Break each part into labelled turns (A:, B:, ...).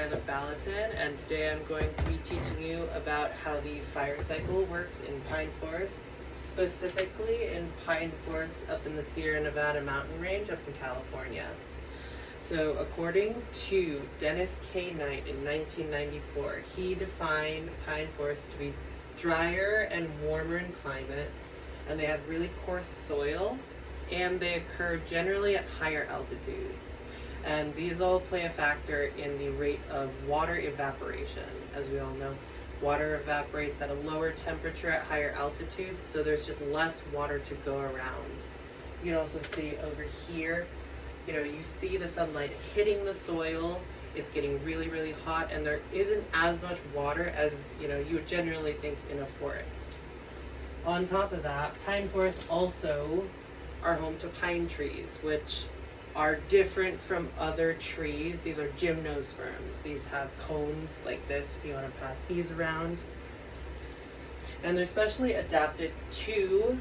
A: Skylar Ballatin, and today I'm going to be teaching you about how the fire cycle works in pine forests, specifically in pine forests up in the Sierra Nevada mountain range up in California. So according to Dennis K. Knight in 1994, he defined pine forests to be drier and warmer in climate, and they have really coarse soil, and they occur generally at higher altitudes. And these all play a factor in the rate of water evaporation. As we all know, water evaporates at a lower temperature at higher altitudes, so there's just less water to go around. You can also see over here, you see the sunlight hitting the soil, it's getting really, really hot, and there isn't as much water as you would generally think in a forest. On top of that, pine forests also are home to pine trees, which are different from other trees. These are gymnosperms. These have cones like this if you want to pass these around. And they're specially adapted to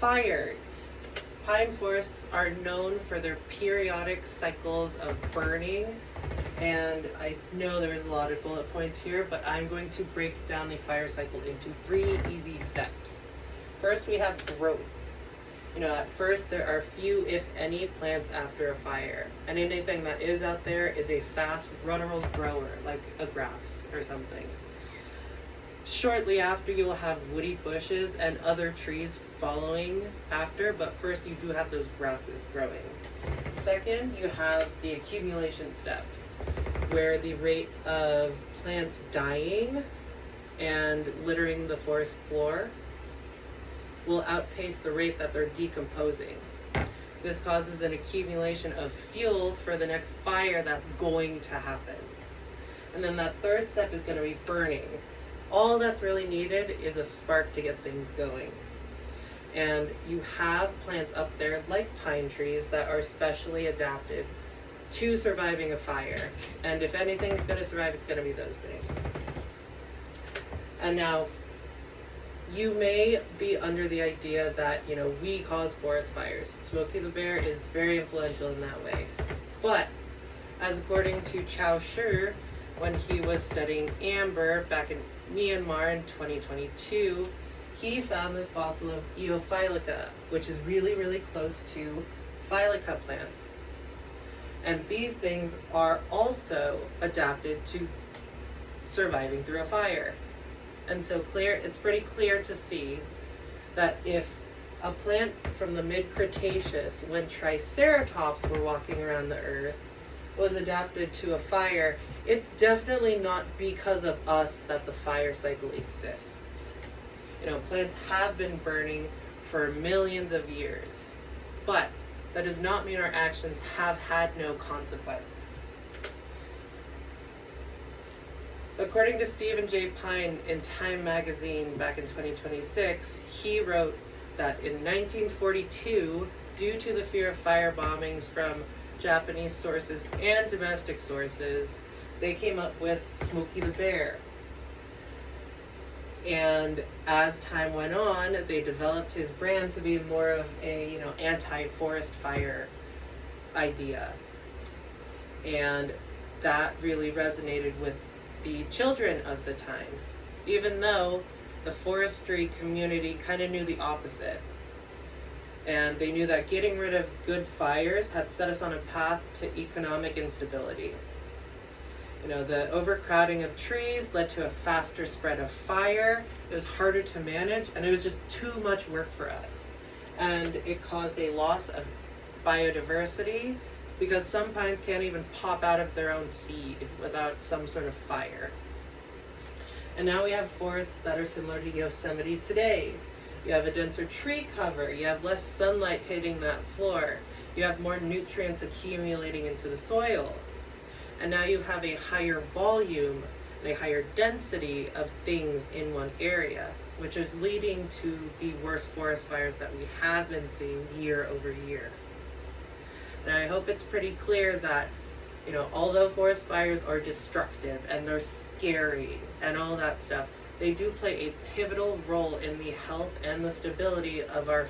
A: fires. Pine forests are known for their periodic cycles of burning, and I know there's a lot of bullet points here, but I'm going to break down the fire cycle into 3 easy steps. First, we have growth. At first there are few, if any, plants after a fire, and anything that is out there is a fast ruderal grower, like a grass or something. Shortly after, you'll have woody bushes and other trees following after, but first you do have those grasses growing. Second, you have the accumulation step, where the rate of plants dying and littering the forest floor will outpace the rate that they're decomposing. This causes an accumulation of fuel for the next fire that's going to happen. And then that third step is going to be burning. All that's really needed is a spark to get things going. And you have plants up there like pine trees that are specially adapted to surviving a fire. And if anything's going to survive, it's going to be those things. And now, you may be under the idea that, we cause forest fires. Smokey the Bear is very influential in that way. But, as according to Chao Shi, when he was studying amber back in Myanmar in 2022, he found this fossil of Eophylica, which is really, really close to Phylica plants. And these things are also adapted to surviving through a fire. And so it's pretty clear to see that if a plant from the mid-Cretaceous, when Triceratops were walking around the earth, was adapted to a fire, it's definitely not because of us that the fire cycle exists. Plants have been burning for millions of years, but that does not mean our actions have had no consequence. According to Stephen J. Pine in Time magazine back in 2026, he wrote that in 1942, due to the fear of fire bombings from Japanese sources and domestic sources, they came up with Smokey the Bear. And as time went on, they developed his brand to be more of a, anti-forest fire idea. And that really resonated with the children of the time, even though the forestry community kind of knew the opposite. And they knew that getting rid of good fires had set us on a path to economic instability. The overcrowding of trees led to a faster spread of fire, it was harder to manage, and it was just too much work for us. And it caused a loss of biodiversity, because some pines can't even pop out of their own seed without some sort of fire. And now we have forests that are similar to Yosemite today. You have a denser tree cover, you have less sunlight hitting that floor, you have more nutrients accumulating into the soil. And now you have a higher volume and a higher density of things in one area, which is leading to the worst forest fires that we have been seeing year over year. And I hope it's pretty clear that, although forest fires are destructive and they're scary and all that stuff, they do play a pivotal role in the health and the stability of our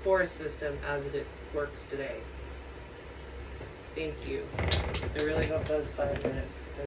A: forest system as it works today. Thank you. I really hope that was 5 minutes.